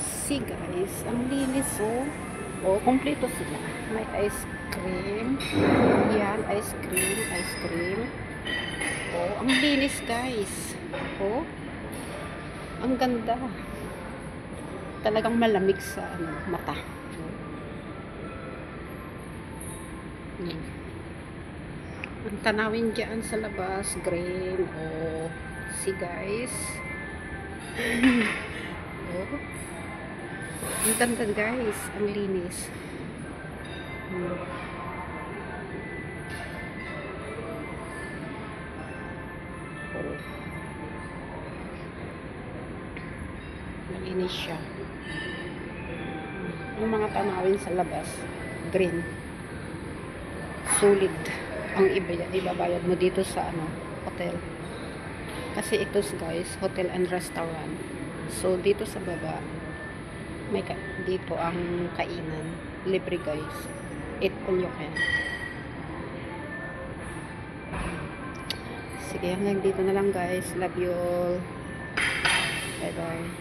See guys, ang linis oh. Oh, kompleto sila. May ice cream. Yan, ice cream, ice cream. Oh, ang linis guys. Oh, ang ganda. Talagang malamig sa mata. Hmm. Ang tanawin dyan sa labas, green. Oh, see guys. Oh, ang ganda guys, ang linis. Oh, malinis siya. Yung mga tanawin sa labas, green. Solid ang ibabayad mo dito sa hotel. Kasi ito guys, hotel and restaurant. So dito sa baba may dito ang kainan, libre guys. Eat all you can. Sige, hanggang dito na lang guys. Love you all. Bye bye.